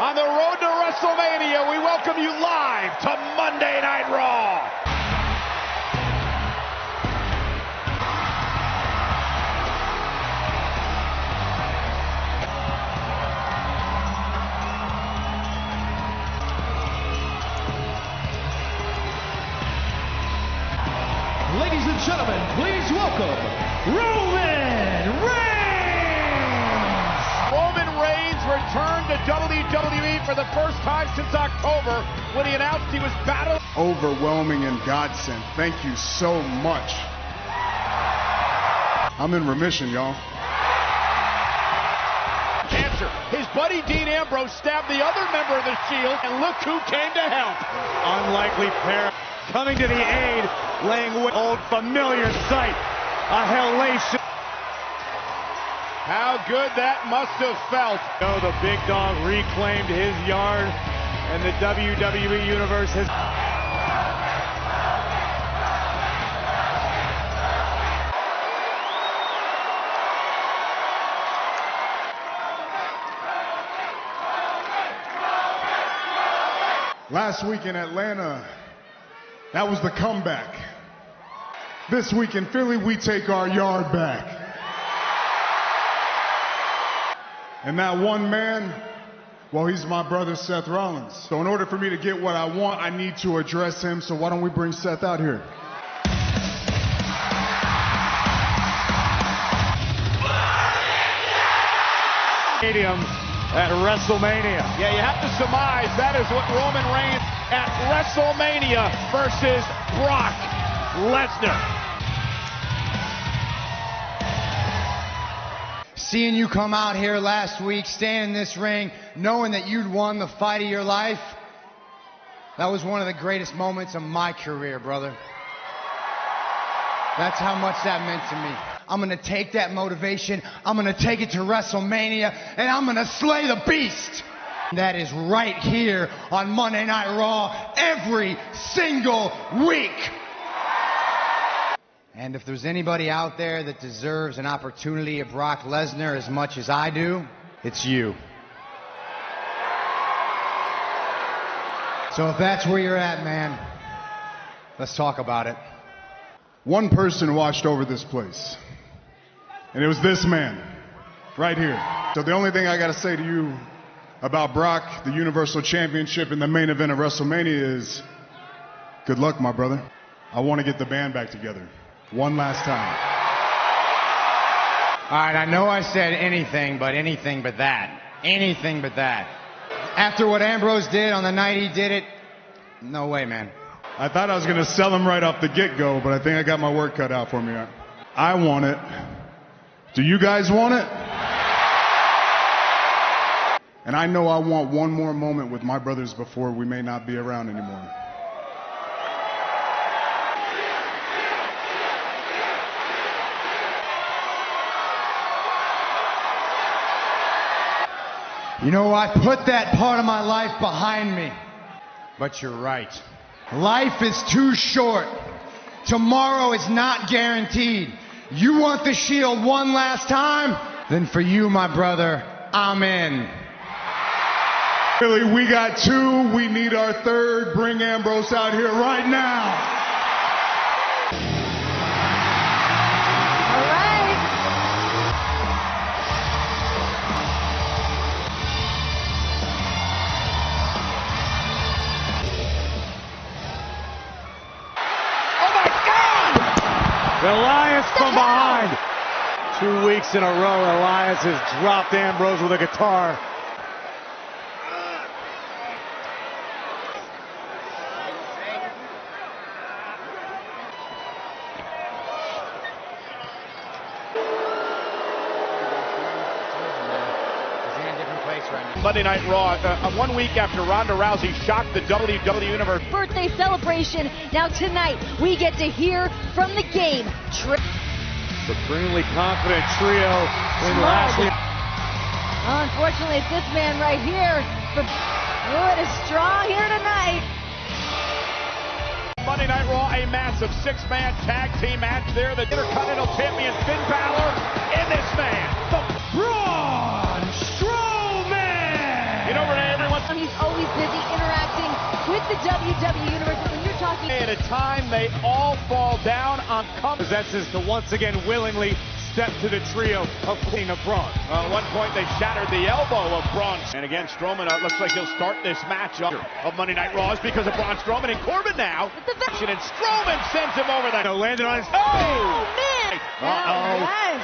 On the road to WrestleMania, we welcome you live to Monday Night Raw. Ladies and gentlemen, please welcome Roman Reigns! Roman Reigns returned to WWE for the first time since October when he announced he was battling. Overwhelming and godsend. Thank you so much. I'm in remission, y'all. Cancer. His buddy Dean Ambrose stabbed the other member of the Shield, and look who came to help. Unlikely pair coming to the aid, laying old familiar sight. A hellation. How good that must have felt. No, the big dog reclaimed his yard, and the WWE Universe has... Last week in Atlanta, that was the comeback. This week in Philly, we take our yard back. And that one man, well, he's my brother, Seth Rollins. So in order for me to get what I want, I need to address him. So why don't we bring Seth out here? Stadium at WrestleMania. Yeah, you have to surmise that is what Roman Reigns at WrestleMania versus Brock Lesnar. Seeing you come out here last week, stand in this ring, knowing that you'd won the fight of your life, that was one of the greatest moments of my career, brother. That's how much that meant to me. I'm gonna take that motivation, I'm gonna take it to WrestleMania, and I'm gonna slay the beast. That is right here on Monday Night Raw every single week. And if there's anybody out there that deserves an opportunity at Brock Lesnar as much as I do, it's you. So if that's where you're at, man, let's talk about it. One person watched over this place, and it was this man right here. So the only thing I got to say to you about Brock, the Universal Championship, and the main event of WrestleMania is good luck, my brother. I want to get the band back together. One last time. All right, I know I said anything but that. Anything but that. After what Ambrose did on the night he did it, no way, man. I thought I was going to sell him right off the get-go, but I think I got my work cut out for me. I want it. Do you guys want it? And I know I want one more moment with my brothers before we may not be around anymore. You know, I put that part of my life behind me. But you're right. Life is too short. Tomorrow is not guaranteed. You want the Shield one last time? Then for you, my brother, I'm in. Really, we got two. We need our third. Bring Ambrose out here right now. Elias from behind. 2 weeks in a row, Elias has dropped Ambrose with a guitar. Monday Night Raw, 1 week after Ronda Rousey shocked the WWE Universe. Birthday celebration. Now tonight, we get to hear from the game. Supremely confident trio in last week. Unfortunately, it's this man right here. It is strong here tonight. Monday Night Raw, a massive six-man tag team match there. The Intercontinental Champion Finn Balor and this man, the Braun Strowman! You know, Renee, everyone the WWE Universe. When you're talking At a time, they all fall down on Possesses to once again willingly step to the trio of King of Braun. At one point, they shattered the elbow of Braun. And again, Strowman looks like he'll start this matchup of Monday Night Raws because of Braun Strowman and Corbin now. And Strowman sends him over the... Landed on his... oh man! Uh-oh. Yes.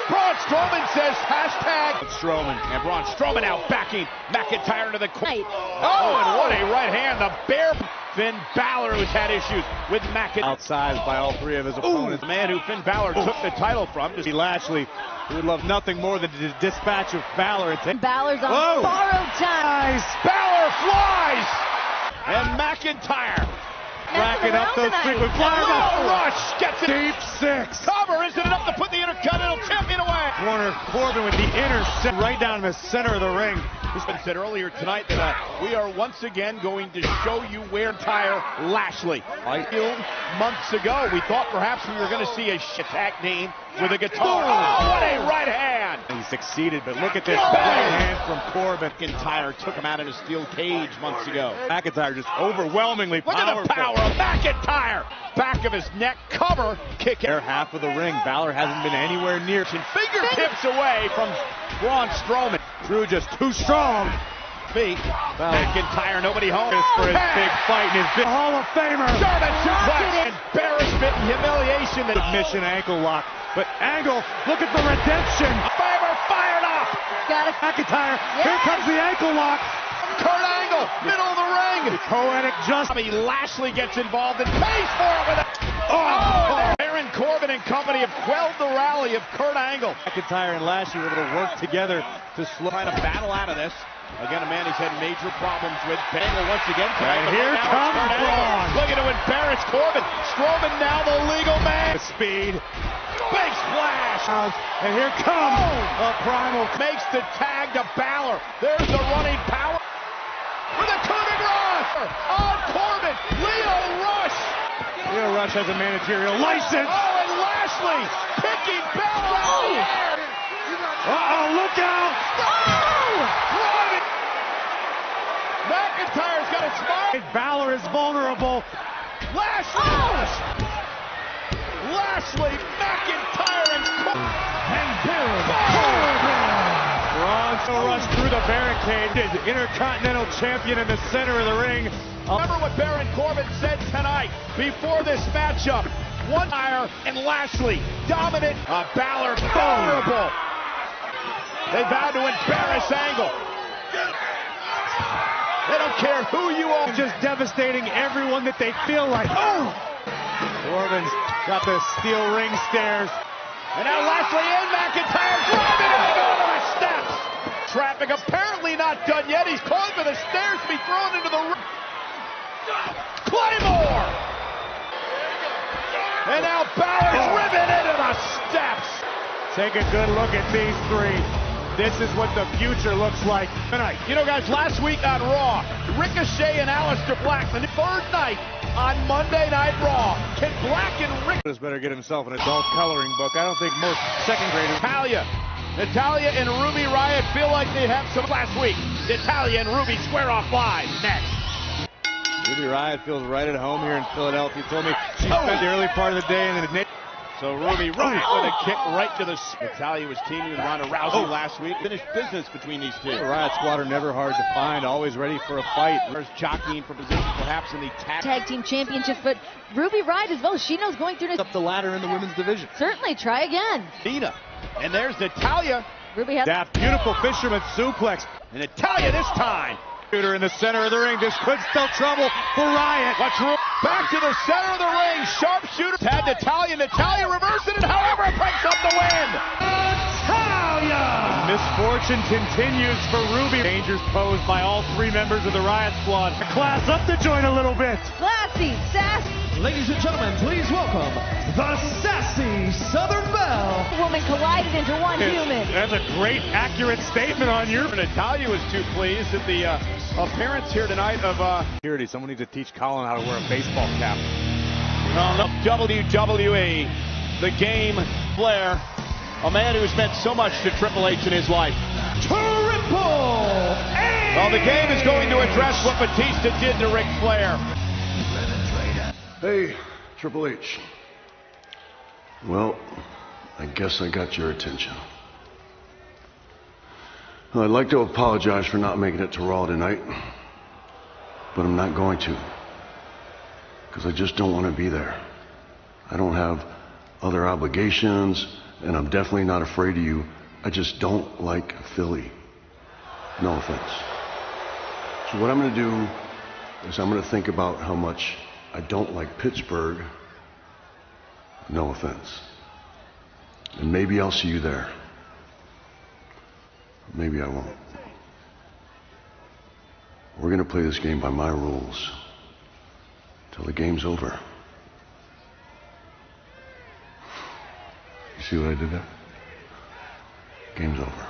Braun Strowman says hashtag Strowman. And Braun Strowman out backing McIntyre into the corner. Right. Oh, and what a right hand. The bear Finn Balor, who's had issues with McIntyre. Outsized by all three of his opponents. The man who Finn Balor took the title from. Bobby Lashley, who would love nothing more than to dispatch of Balor and take... Balor's on borrowed time. Balor flies! And McIntyre racking up those frequent flyers. Oh, Rush gets it. Deep six. Cover, isn't enough to put the Intercontinental Champion away. Corner Corbin with the intercept right down in the center of the ring. It's been said earlier tonight that we are once again going to show you where Lashley. Months ago, we thought perhaps we were going to see a attack name with a guitar. Oh, what a right hand! He succeeded, but look at this right hand from Corbin. McIntyre took him out in a steel cage months ago. McIntyre just overwhelmingly powerful. Look at the power of McIntyre! Back of his neck, cover, kick. They're half of the ring. Balor hasn't been anywhere near. Fingertips away from Braun Strowman. Drew just too strong. Feet. McIntyre, nobody home. For his big fight and his big Hall of Famer. German suplex. Embarrassment and humiliation. Submission ankle lock. But Angle, look at the redemption. Famer fired up. Got it. McIntyre, here comes the ankle lock. Kurt Angle, middle of the ring. Poetic justice. Bobby Lashley gets involved and pays for it with a... Oh! Baron Corbin and company have quelled the rally of Kurt Angle. McIntyre and Lashley were able to work together to trying to battle out of this. Again, a man he's had major problems with. Angle once again. And here comes Braun. Looking to embarrass Corbin. Strowman now the legal man. Speed. Big splash. And here comes Primal. Makes the tag to Balor. There's the running power. With a Corbin Rush on Corbin. Lio Rush. Lio Rush has a managerial license. Oh, and Lashley picking Balor out of the air. Uh-oh, look out. McIntyre's got a smile. Balor is vulnerable. Lashley, McIntyre, and Braun rush through the barricade. Intercontinental champion in the center of the ring. Remember what Baron Corbin said tonight before this matchup. McIntyre and Lashley dominant. Balor vulnerable. They vowed to embarrass Angle. They don't care who you are. Just devastating everyone that they feel like. Oh! Corbin's got the steel ring stairs. And now Lashley and McIntyre driving Angle into the steps. Traffic apparently not done yet. He's calling for the stairs to be thrown into the ring. Claymore! And now Balor's ribbon into the steps. Take a good look at these three. This is what the future looks like tonight. You know, guys, last week on Raw, Ricochet and Aleister Black, the third night on Monday Night Raw. Can Black and Ricochet better get himself an adult coloring book? I don't think most second graders. Natalya and Ruby Riott feel like they have some last week. Natalya and Ruby square off live next. Ruby Riott feels right at home here in Philadelphia. Told me she spent the early part of the day in the... So Ruby Riott with a kick right to the... Natalya was teaming with Ronda Rousey last week. Finished business between these two. The Riott squad are never hard to find, always ready for a fight. There's jockeying for position perhaps in the tag team championship, but Ruby Riott as well. She knows going through this. Up the ladder in the women's division. Certainly, try again. Nina. And there's Natalya. Ruby has that beautiful fisherman suplex. And Natalya this time. Shooter in the center of the ring. This could spell trouble for Riott. Back to the center of the ring. Sharpshooter had Natalya. Natalya reversing it. However, it breaks up the win. Natalya! Misfortune continues for Ruby. Dangers posed by all three members of the Riott squad. Class up the joint a little bit. Classy, sassy. Ladies and gentlemen, please welcome the Sassy Southern Belle. Woman collided into one human. That's a great, accurate statement on your... Natalya was too pleased at the appearance here tonight of... Security. Someone needs to teach Colin how to wear a baseball cap. WWE, the game, Flair, a man who's meant so much to Triple H in his life. Triple H! Well, the game is going to address what Batista did to Ric Flair. Hey, Triple H. Well, I guess I got your attention. Well, I'd like to apologize for not making it to Raw tonight, but I'm not going to, because I just don't want to be there. I don't have other obligations, and I'm definitely not afraid of you. I just don't like Philly. No offense. So what I'm going to do is I'm going to think about how much I don't like Pittsburgh. No offense. And maybe I'll see you there. Maybe I won't. We're going to play this game by my rules till the game's over. You see what I did there? Game's over.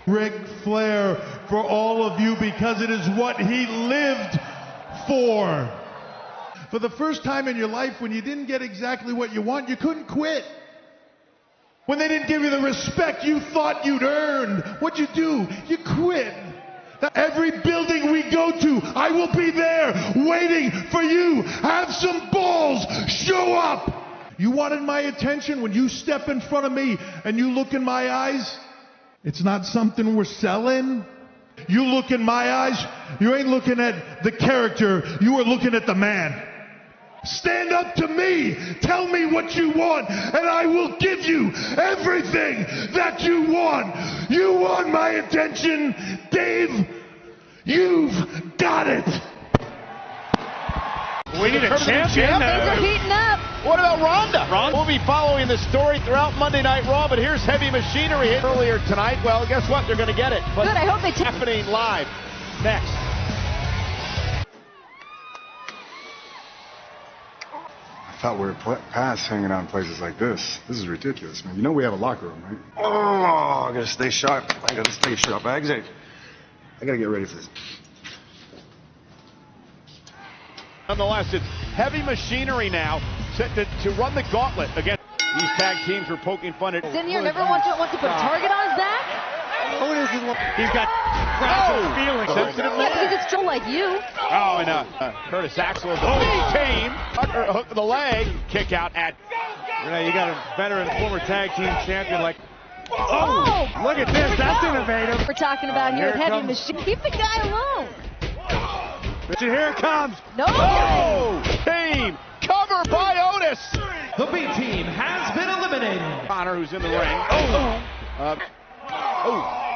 Ric Flair for all of you, because it is what he lived for. For the first time in your life, when you didn't get exactly what you want, you couldn't quit. When they didn't give you the respect you thought you'd earned, what'd you do? You quit. Every building we go to, I will be there waiting for you. Have some balls. Show up. You wanted my attention. When you step in front of me and you look in my eyes, it's not something we're selling. You look in my eyes, you ain't looking at the character, you are looking at the man. Stand up to me, tell me what you want, and I will give you everything that you want. You want my attention, Dave? You've got it. We need a champion. Things are heating up. What about Ronda? We'll be following the story throughout Monday Night Raw, but here's Heavy Machinery earlier tonight. Well, guess what? They're going to get it. But good, I hope they take happening live next. I thought we were past hanging out in places like this. This is ridiculous, man. You know we have a locker room, right? Oh, I gotta stay sharp. I gotta stay sharp. I gotta get ready for this. Nonetheless, it's Heavy Machinery now set to run the gauntlet against these tag teams. Were poking fun at. in here, never wants to put a target on his back. He's got fragile feelings. Sensitive Yeah, because it's still like you. Oh, and Curtis Axel of the team. Hook to the leg. Kick out at. You got a veteran former tag team champion like. Oh, look at this. That's innovative. We're talking about here at Heavy Machine. Keep the guy alone. Here it comes. No. Oh, team cover by Otis. The B team has been eliminated. Connor, who's in the ring.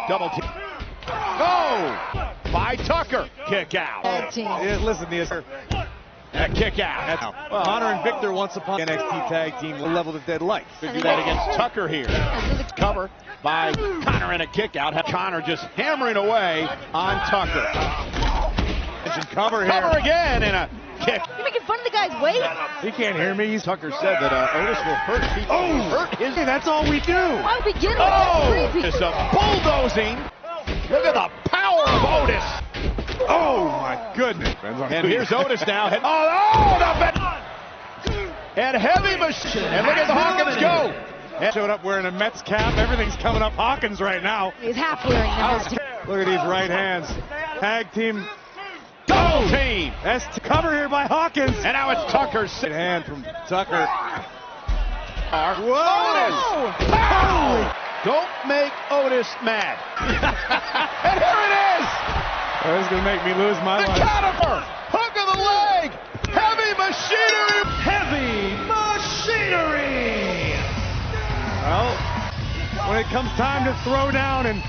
Double team. Oh, by Tucker. Kick out. Tag team. Listen, Kick out. Well, Connor and Victor once upon NXT tag team leveled at dead light. Could do that against Tucker here. Cover by Connor and a kick out. Connor just hammering away on Tucker. Cover again and a kick. You're making fun of the guy's weight? He can't hear me. Tucker said that Otis will hurt people. Hurt his. Hey, that's all we do. Why would we get him? That's creepy. It's a bulldozing. Look at the power of Otis. Oh, my goodness. And here's Otis now. And Heavy Machine. And look at the Hawkins go. And showed up wearing a Mets cap. Everything's coming up Hawkins right now. He's half wearing them. Look at these right hands. Tag team. Double team. That's cover here by Hawkins. And now it's Tucker's good hand from Tucker. Whoa! Otis! Pow! Don't make Otis mad. And here it is! Oh, this is going to make me lose my The life. cadaver! Hook of the leg! Heavy Machinery! Heavy Machinery! Well, when it comes time to throw down and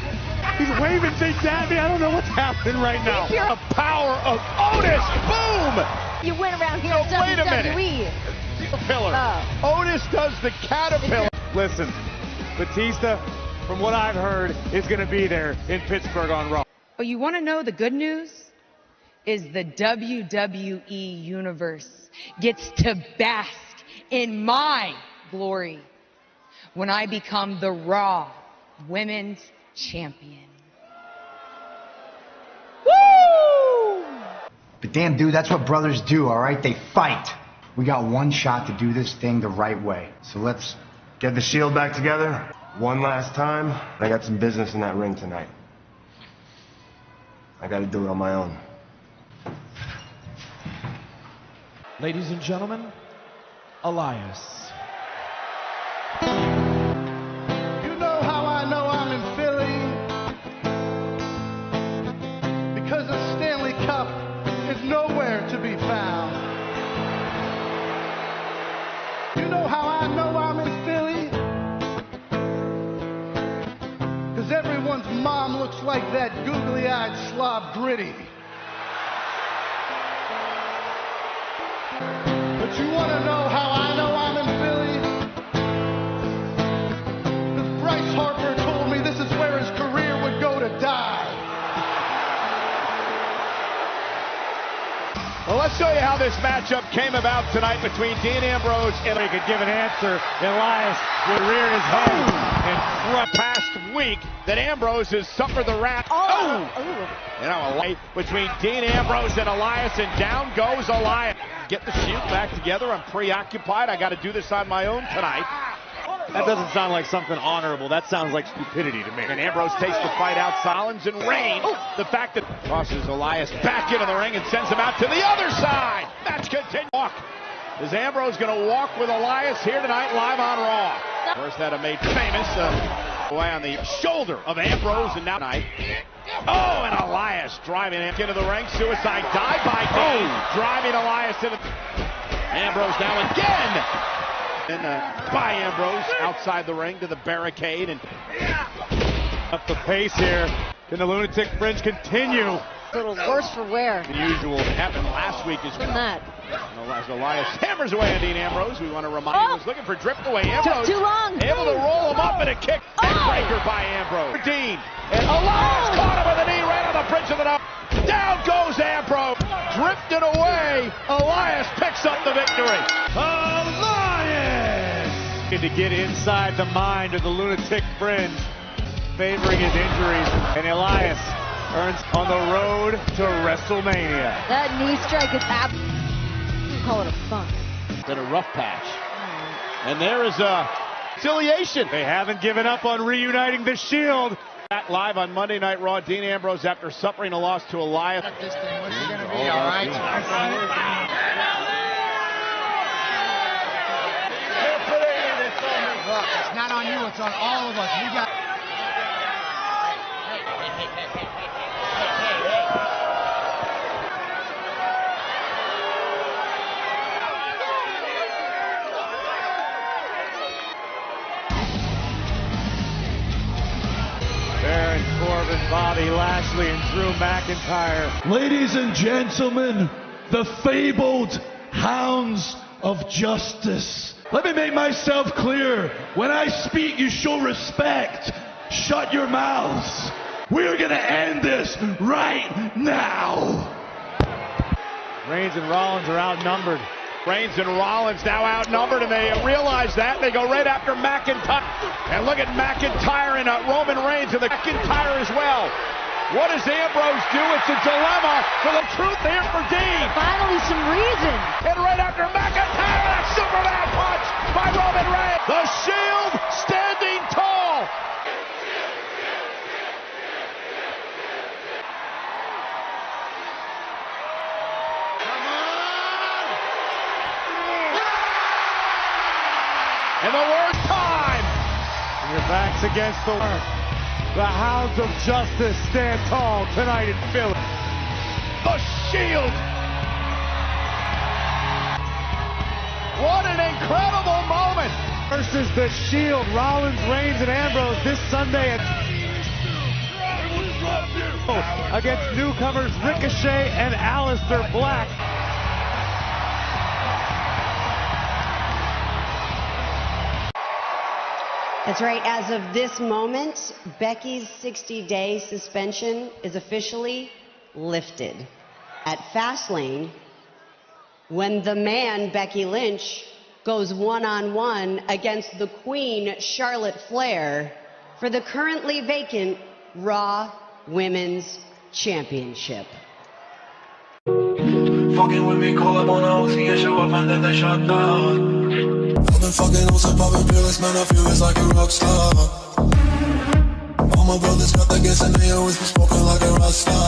he's waving Big Daddy, I don't know what's happening right now. The power of Otis! Boom! You went around here at Wait a minute. WWE. Caterpillar. Otis does the caterpillar. Listen, Batista, from what I've heard, is going to be there in Pittsburgh on Raw. But you want to know the good news? Is the WWE Universe gets to bask in my glory when I become the Raw Women's Champion. Woo! But damn, dude, that's what brothers do, all right? They fight. We got one shot to do this thing the right way. So let's get the Shield back together one last time. I got some business in that ring tonight. I gotta do it on my own. Ladies and gentlemen, Elias. You know how I know I'm in Philly? Because the Stanley Cup is nowhere to be found. You know how I know I'm in Philly? Because everyone's mom looks like that googly-eyed slob Gritty. But you want to know how I know I'm in Philly? Because Bryce Harper told me this is where his career would go to die. Well, let's show you how this matchup came about tonight between Dean Ambrose and... He could give an answer. Elias would rear his head and throw past week that Ambrose has suffered the wrath. You know, a light between Dean Ambrose and Elias, and down goes Elias. Get the Shield back together. I'm preoccupied. I got to do this on my own tonight. That doesn't sound like something honorable. That sounds like stupidity to me. And Ambrose takes the fight out. Rollins and Reigns. The fact that tosses Elias back into the ring and sends him out to the other side. Match continues. Is Ambrose going to walk with Elias here tonight live on Raw? First that made famous away on the shoulder of Ambrose, and now tonight. Oh, and Elias driving into the ring. Suicide dive by Dean. Driving Elias into Ambrose now again. And by Ambrose outside the ring to the barricade, and up the pace here. Can the Lunatic Fringe continue? A little worse for wear. The usual happened last week as well. As Elias hammers away on Dean Ambrose, we want to remind you, was looking for drift away. Ambrose too long. Able to roll him up and a kick. Breaker by Ambrose. Dean and Elias caught him with a knee right on the bridge of the nose. Down goes Ambrose. Drifted away. Elias picks up the victory. To get inside the mind of the Lunatic Fringe, favoring his injuries, and Elias earns on the road to WrestleMania. That knee strike is call it a funk. Been a rough patch. And there is a conciliation. They haven't given up on reuniting the Shield. Back live on Monday Night Raw, Dean Ambrose after suffering a loss to Elias. This thing, what's it gonna be, all right? It's not on you, it's on all of us. We got... Baron Corbin, Bobby Lashley, and Drew McIntyre. Ladies and gentlemen, the fabled Hounds of Justice. Let me make myself clear. When I speak, you show respect. Shut your mouths. We're gonna end this right now. Reigns and Rollins are outnumbered. Reigns and Rollins now outnumbered, and they realize that. They go right after McIntyre. And look at McIntyre and Roman Reigns, and the McIntyre as well. What does Ambrose do? It's a dilemma for the truth here for Dean. Finally some reason. And right after McIntyre, that Superman punch by Roman Reigns. The Shield standing tall. And the word time. And your back's against the wall. The Hounds of Justice stand tall tonight in Philly. The Shield. What an incredible moment. Versus the Shield, Rollins, Reigns, and Ambrose this Sunday against newcomers Ricochet and Aleister Black. That's right. As of this moment, Becky's 60-day suspension is officially lifted. At Fastlane, when the man, Becky Lynch, goes one-on-one against the Queen, Charlotte Flair, for the currently vacant Raw Women's Championship. Fucking with me, call up on a OC and show up and then they shut down. I've been fucking on some poppin' pills, man, I feel it's like a rock star. All my brothers got the gas and they always been smoking like a rock star.